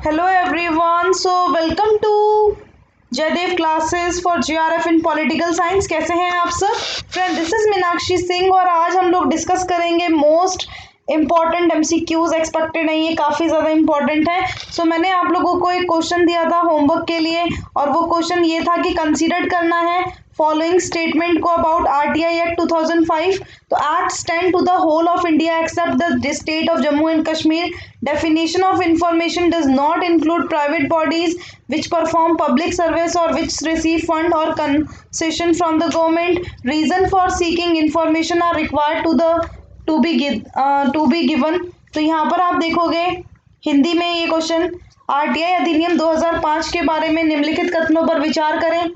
Hello everyone, so welcome to Jaidev classes for JRF in political science. कैसे हैं आप सब friend? This is Meenakshi Singh और आज हम लोग डिस्कस करेंगे मोस्ट इम्पॉर्टेंट एमसीक्यूज। एक्सपेक्टेड नहीं, ये काफ़ी ज़्यादा इंपॉर्टेंट है। सो मैंने आप लोगों को एक क्वेश्चन दिया था होमवर्क के लिए और वो क्वेश्चन ये था कि कंसीडर करना है फॉलोइंग स्टेटमेंट को अबाउट आरटीआई एक्ट 2005। तो act stand to the whole of India except the state of Jammu and Kashmir. Definition of information does not include private bodies which perform public service or which receive fund or concession from the government. Reason for seeking information are required to be given. तो यहाँ पर आप देखोगे हिंदी में ये question, RTI अधिनियम 2005 के बारे में निम्नलिखित कथनों पर विचार करें।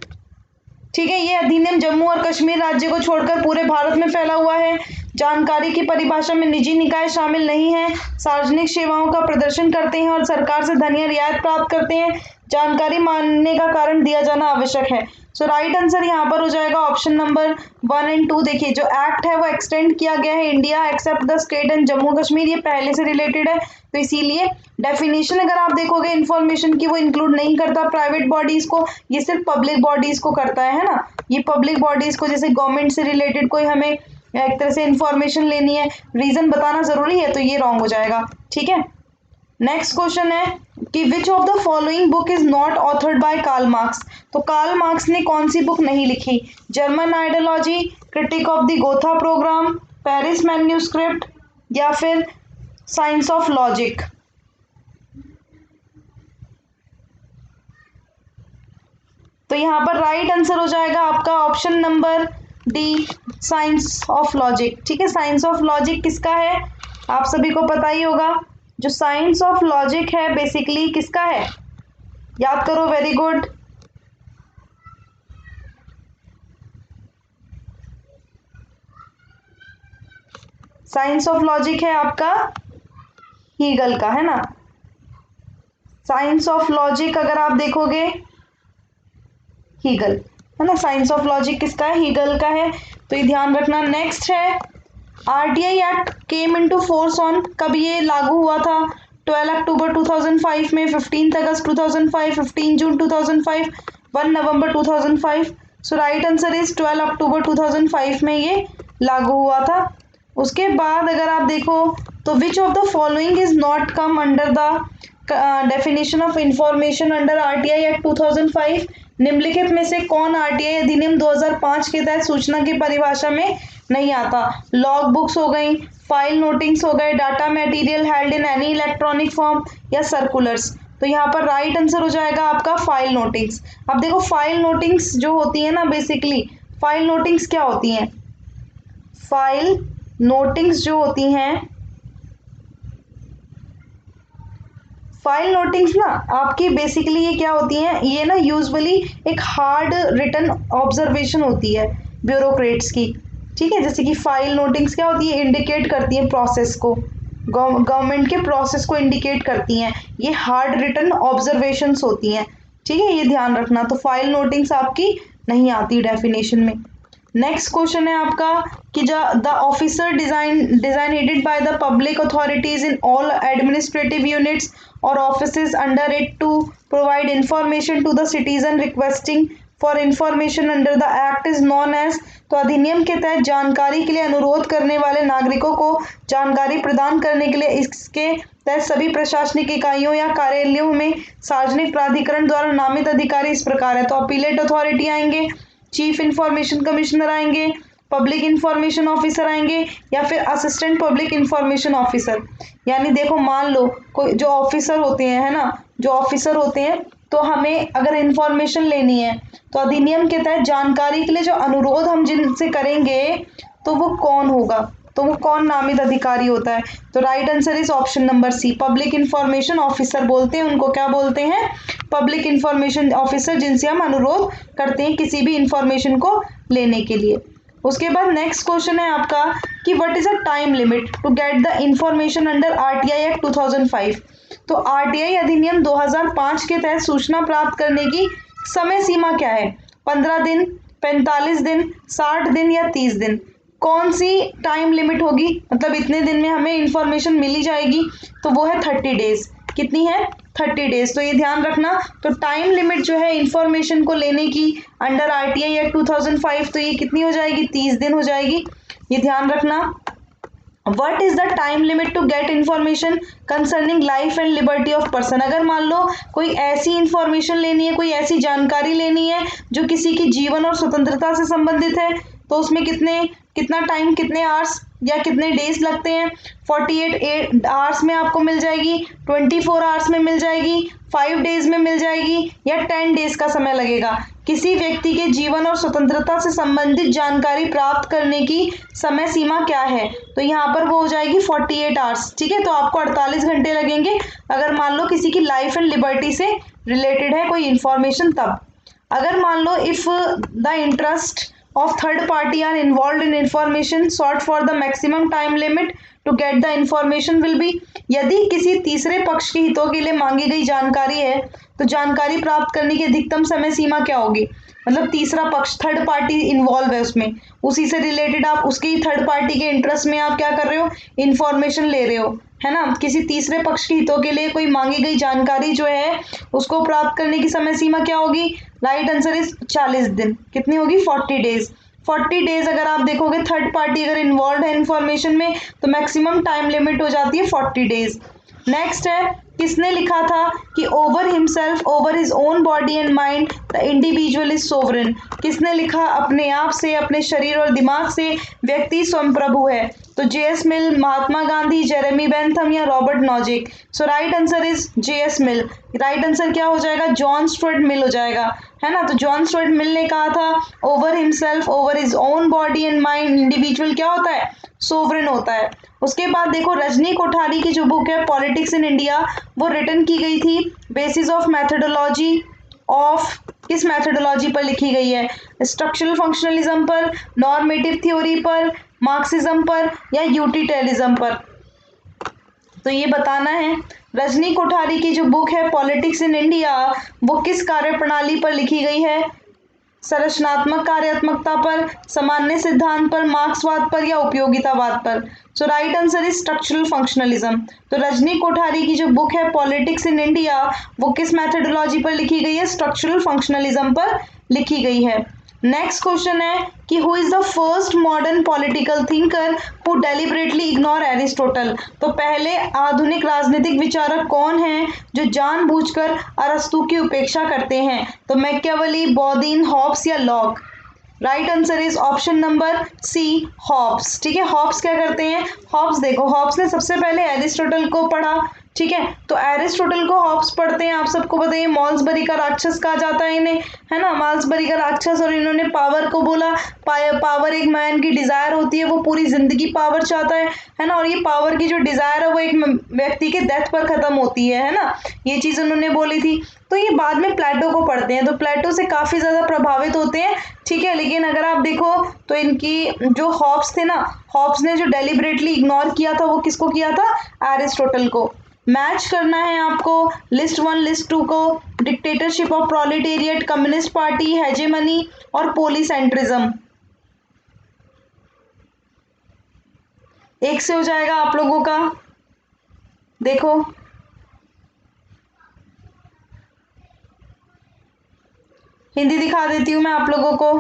ठीक है, ये अधिनियम जम्मू और कश्मीर राज्य को छोड़कर पूरे भारत में फैला हुआ है। जानकारी की परिभाषा में निजी निकाय शामिल नहीं है। सार्वजनिक सेवाओं का प्रदर्शन करते हैं और सरकार से धन या रियायत प्राप्त करते हैं। जानकारी मांगने का कारण दिया जाना आवश्यक है। सो राइट आंसर यहाँ पर हो जाएगा ऑप्शन नंबर 1 एंड 2। देखिए जो एक्ट है वो एक्सटेंड किया गया है India except the state and Jammu Kashmir, ये पहले से रिलेटेड है तो इसीलिए डेफिनेशन अगर आप देखोगे इन्फॉर्मेशन की वो इंक्लूड नहीं करता प्राइवेट बॉडीज को, ये सिर्फ पब्लिक बॉडीज को करता है ना। ये पब्लिक बॉडीज को जैसे गवर्नमेंट से रिलेटेड कोई हमें एक तरह से इंफॉर्मेशन लेनी है, रीजन बताना जरूरी है, तो ये रॉन्ग हो जाएगा। ठीक है, नेक्स्ट क्वेश्चन है कि which of the following book is not authored by Karl Marx. तो कार्ल मार्क्स ने कौन सी बुक नहीं लिखी? German ideology, critique of the Gotha programme, Paris manuscript या फिर साइंस ऑफ लॉजिक। तो यहाँ पर राइट आंसर हो जाएगा आपका option number D, science of logic. ठीक है, साइंस ऑफ लॉजिक किसका है आप सभी को पता ही होगा। जो साइंस ऑफ लॉजिक है बेसिकली किसका है, याद करो, very good. Science of logic है आपका हीगल का, है ना। साइंस ऑफ लॉजिक अगर आप देखोगे हीगल, है ना। साइंस ऑफ लॉजिक किसका है? हीगल का है, तो ये ध्यान रखना। नेक्स्ट है RTI act came into force on, कब ये लागू हुआ था? 12 अक्टूबर 2005 में, 15 अगस्त 2005, 15 जून 2005, 1 नवंबर 2005। सो राइट आंसर इज 12 अक्टूबर 2005 में ये लागू हुआ था। उसके बाद अगर आप देखो तो विच of the following is not come under the definition of information under RTI act 2005। निम्नलिखित में से कौन आरटीआई अधिनियम 2005 के तहत सूचना की परिभाषा में नहीं आता? लॉग बुक्स हो गई, फाइल नोटिंग्स हो गए, data material held in any electronic form या सर्कुलर्स। तो यहाँ पर राइट आंसर हो जाएगा आपका फाइल नोटिंग्स। अब देखो फाइल नोटिंग्स जो होती है ना, बेसिकली फाइल नोटिंग्स क्या होती हैं? फाइल नोटिंग्स जो होती हैं, फाइल नोटिंग्स ना आपकी बेसिकली ये क्या होती हैं, ये ना यूजुअली एक हार्ड रिटन ऑब्जर्वेशन होती है ब्यूरोक्रेट्स की। ठीक है, जैसे कि फाइल नोटिंग्स क्या होती है, इंडिकेट करती है प्रोसेस को, गवर्नमेंट के प्रोसेस को इंडिकेट करती हैं। ये हार्ड रिटन ऑब्जर्वेशंस होती हैं। ठीक है, ये ध्यान रखना। तो फाइल नोटिंग्स आपकी नहीं आती डेफिनेशन में। नेक्स्ट क्वेश्चन है आपका कि the officer designated by the public authorities in all administrative units or offices under it to provide information to the citizen requesting for information under the act is known as। तो अधिनियम के तहत जानकारी के लिए अनुरोध करने वाले नागरिकों को जानकारी प्रदान करने के लिए इसके तहत सभी प्रशासनिक इकाइयों या कार्यालयों में सार्वजनिक प्राधिकरण द्वारा नामित अधिकारी इस प्रकार है। तो अपीलेट अथॉरिटी आएंगे, चीफ इंफॉर्मेशन कमिश्नर आएंगे, पब्लिक इंफॉर्मेशन ऑफिसर आएंगे या फिर असिस्टेंट पब्लिक इंफॉर्मेशन ऑफिसर। यानी देखो मान लो कोई जो ऑफिसर होते हैं, है ना, जो ऑफिसर होते हैं, तो हमें अगर इंफॉर्मेशन लेनी है तो अधिनियम के तहत जानकारी के लिए जो अनुरोध हम जिनसे करेंगे तो वो कौन होगा, तो वो कौन नामित अधिकारी होता है? तो right answer is option number C, public information officer बोलते हैं उनको। क्या बोलते हैं? पब्लिक इंफॉर्मेशन ऑफिसर, जिनसे हम अनुरोध करते हैं किसी भी इंफॉर्मेशन को लेने के लिए। उसके बाद नेक्स्ट क्वेश्चन है आपका कि what is a time limit to get the information under RTI act 2005। तो आरटीआई अधिनियम 2005 के तहत सूचना प्राप्त करने की समय सीमा क्या है? 15 दिन, 45 दिन, 60 दिन या 30 दिन? कौन सी टाइम लिमिट होगी, मतलब इतने दिन में हमें इंफॉर्मेशन मिली जाएगी? तो वो है 30 डेज। कितनी है 30 डेज। तो ये ध्यान रखना। तो टाइम लिमिट जो है इंफॉर्मेशन को लेने की अंडर आरटीआई एक्ट 2005 तो ये कितनी हो जाएगी 30 दिन हो जाएगी, ये ध्यान रखना। What is the time limit to get information concerning life and liberty of person? अगर मान लो कोई ऐसी इंफॉर्मेशन लेनी है, कोई ऐसी जानकारी लेनी है जो किसी की जीवन और स्वतंत्रता से संबंधित है, तो उसमें कितना टाइम, कितने आवर्स या कितने डेज लगते हैं। 48 आवर्स में आपको मिल जाएगी, 24 आवर्स में मिल जाएगी, 5 डेज में मिल जाएगी या 10 डेज का समय लगेगा। किसी व्यक्ति के जीवन और स्वतंत्रता से संबंधित जानकारी प्राप्त करने की समय सीमा क्या है, तो यहाँ पर वो हो जाएगी 48 आवर्स। ठीक है, तो आपको 48 घंटे लगेंगे अगर मान लो किसी की लाइफ एंड लिबर्टी से रिलेटेड है कोई इंफॉर्मेशन। तब अगर मान लो if the interest of third party are involved in information sought for the maximum time limit to get the information will be, यदि किसी तीसरे पक्ष के हितों के लिए मांगी गई जानकारी है तो जानकारी प्राप्त करने की अधिकतम समय सीमा क्या होगी। मतलब तीसरा पक्ष थर्ड पार्टी इन्वॉल्व है उसमें, उसी से रिलेटेड आप उसके ही थर्ड पार्टी के इंटरेस्ट में आप क्या कर रहे हो, इंफॉर्मेशन ले रहे हो, है ना। किसी तीसरे पक्ष के हितों के लिए कोई मांगी गई जानकारी जो है उसको प्राप्त करने की समय सीमा क्या होगी। राइट आंसर इज 40 दिन। कितनी होगी 40 डेज। 40 डेज अगर आप देखोगे थर्ड पार्टी अगर इन्वॉल्व है इन्फॉर्मेशन में तो मैक्सिमम टाइम लिमिट हो जाती है 40 डेज। नेक्स्ट है, किसने लिखा था कि over himself over his own body and mind the individual is sovereign. किसने लिखा अपने आप से, अपने शरीर और दिमाग से व्यक्ति स्वयं प्रभु है। तो जेएस मिल, महात्मा गांधी, जेरेमी बेंथम या Robert Nozick. So right answer is JS mill. Right answer क्या हो जाएगा, जॉन स्टुअर्ट मिल हो जाएगा, है ना। तो जॉन स्टुअर्ट मिल ने कहा था over himself over his own body and mind individual क्या होता है, सोवरेन होता है। उसके बाद देखो रजनी कोठारी की जो बुक है पॉलिटिक्स इन इंडिया वो रिटन की गई थी बेसिस ऑफ मैथोडोलॉजी ऑफ, किस मैथोडोलॉजी पर लिखी गई है, स्ट्रक्चरल फंक्शनलिज्म पर, नॉर्मेटिव थ्योरी पर, मार्क्सिज्म पर या यूटिलिटरिज्म पर। तो ये बताना है। रजनी कोठारी की जो बुक है पॉलिटिक्स इन इंडिया वो किस कार्यप्रणाली पर लिखी गई है, संरचनात्मक कार्यात्मकता पर, सामान्य सिद्धांत पर, मार्क्सवाद पर या उपयोगितावाद पर। So right answer is structural functionalism. तो रजनी कोठारी की जो बुक है पॉलिटिक्स इन इंडिया वो किस मैथोडोलॉजी पर लिखी गई है, स्ट्रक्चरल फंक्शनलिज्म पर लिखी गई है। नेक्स्ट क्वेश्चन है कि who is the first modern political thinker who deliberately ignore Aristotle. तो पहले आधुनिक राजनीतिक विचारक कौन हैं जो जानबूझकर अरस्तु की उपेक्षा करते हैं। तो मैकियावेली, बॉदिन, हॉब्स या Locke. Right answer is option number C, Hobbes. ठीक है, हॉब्स क्या करते हैं, हॉब्स देखो हॉब्स ने सबसे पहले एरिस्टोटल को पढ़ा। ठीक है, तो एरिस्टोटल को हॉब्स पढ़ते हैं, आप सबको बताइए मॉल्सबरी का राक्षस कहा जाता है इन्हें, है ना, मॉल्सबरी का राक्षस। और इन्होंने पावर को बोला, पावर एक मैन की डिजायर होती है, वो पूरी जिंदगी पावर चाहता है ना। और ये पावर की जो डिजायर है वो एक व्यक्ति के डेथ पर खत्म होती है ना, ये चीज उन्होंने बोली थी। तो ये बाद में प्लेटो को पढ़ते हैं, तो प्लेटो से काफी ज्यादा प्रभावित होते हैं। ठीक है, लेकिन अगर आप देखो तो इनकी जो हॉब्स थे ना, हॉब्स ने जो डेलिबरेटली इग्नोर किया था वो किसको किया था, एरिस्टोटल को। मैच करना है आपको लिस्ट 1 लिस्ट 2 को, dictatorship of proletariat, communist party, hegemony और पोलिसेंट्रिज्म। एक से हो जाएगा आप लोगों का। देखो हिंदी दिखा देती हूं मैं आप लोगों को।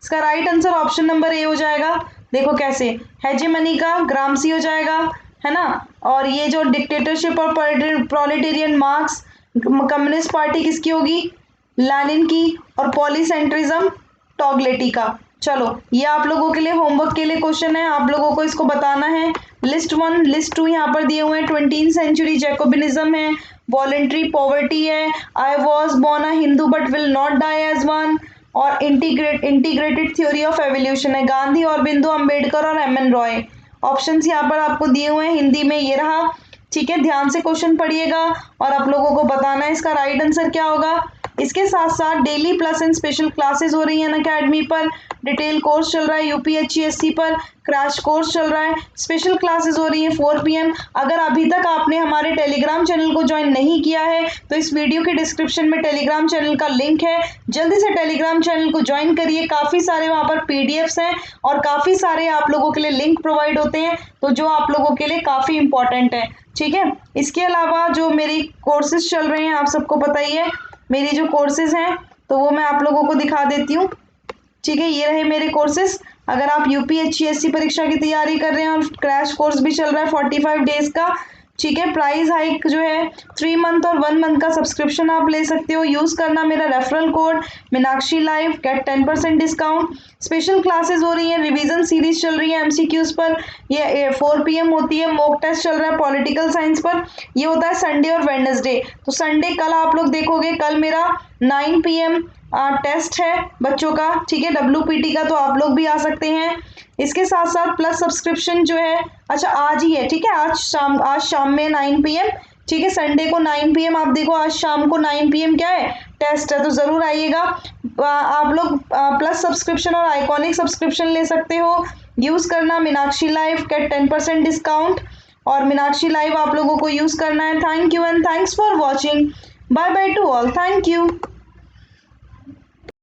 इसका right answer option number A हो जाएगा। देखो कैसे, हेजेमनी का ग्रामसी हो जाएगा, है ना। और ये जो डिक्टेटरशिप और प्रोलेटेरियन मार्क्स, कम्युनिस्ट पार्टी किसकी होगी, लेनिन की। और पॉलीसेंट्रिज्म टॉगलेटी का। चलो ये आप लोगों के लिए होमवर्क के लिए क्वेश्चन है, आप लोगों को इसको बताना है। लिस्ट 1 लिस्ट 2 यहाँ पर दिए हुए हैं। 20th सेंचुरी जैकोबिनिज्म है, वॉलेंट्री पॉवर्टी है, I was born a Hindu but will not die as one, और इंटीग्रेटेड थ्योरी ऑफ एवोल्यूशन है, गांधी और बिंदु अंबेडकर और एम एन रॉय। ऑप्शंस यहाँ पर आपको दिए हुए हैं, हिंदी में ये रहा। ठीक है, ध्यान से क्वेश्चन पढ़िएगा और आप लोगों को बताना है इसका राइट आंसर क्या होगा। इसके साथ साथ daily plus and special classes हो रही हैं अनअकैडमी पर, डिटेल कोर्स चल रहा है यूपीएचसीएससी पर, क्रैश कोर्स चल रहा है, स्पेशल क्लासेस हो रही हैं 4 PM। अगर अभी तक आपने हमारे टेलीग्राम चैनल को ज्वाइन नहीं किया है तो इस वीडियो के डिस्क्रिप्शन में टेलीग्राम चैनल का लिंक है, जल्दी से टेलीग्राम चैनल को ज्वाइन करिए। काफ़ी सारे वहाँ पर पीडीएफ्स हैं और काफ़ी सारे आप लोगों के लिए लिंक प्रोवाइड होते हैं, तो जो आप लोगों के लिए काफ़ी इंपॉर्टेंट है, ठीक है। इसके अलावा जो मेरी कोर्सेज चल रहे हैं आप सबको पता ही है, मेरी जो कोर्सेज हैं तो वो मैं आप लोगों को दिखा देती हूँ, ठीक है। ये रहे मेरे कोर्सेज। अगर आप यूपीएचसीएससी परीक्षा की तैयारी कर रहे हैं और क्रैश कोर्स भी चल रहा है 45 डेज का, ठीक है। प्राइस हाइक जो है 3 मंथ और 1 मंथ का सब्सक्रिप्शन आप ले सकते हो। यूज़ करना मेरा referral code Meenakshi live, get 10% discount. Special classes हो रही हैं, रिवीजन सीरीज चल रही है एमसीक्यूज पर, ये 4 PM होती है। मॉक टेस्ट चल रहा है पॉलिटिकल साइंस पर, ये होता है संडे और वेडनेसडे। तो संडे कल आप लोग देखोगे, कल मेरा 9 PM टेस्ट है बच्चों का, ठीक है, WPT का, तो आप लोग भी आ सकते हैं। इसके साथ साथ प्लस सब्सक्रिप्शन जो है, अच्छा आज ही है, ठीक है, आज शाम में 9 PM, ठीक है, संडे को 9 PM आप देखो, आज शाम को 9 PM क्या है, टेस्ट है, तो ज़रूर आइएगा। आप लोग प्लस सब्सक्रिप्शन और आइकॉनिक सब्सक्रिप्शन ले सकते हो। यूज़ करना मीनाक्षी लाइव, गेट 10% डिस्काउंट, और मीनाक्षी लाइव आप लोगों को यूज़ करना है। Thank you and thanks for watching. Bye bye to all, thank you.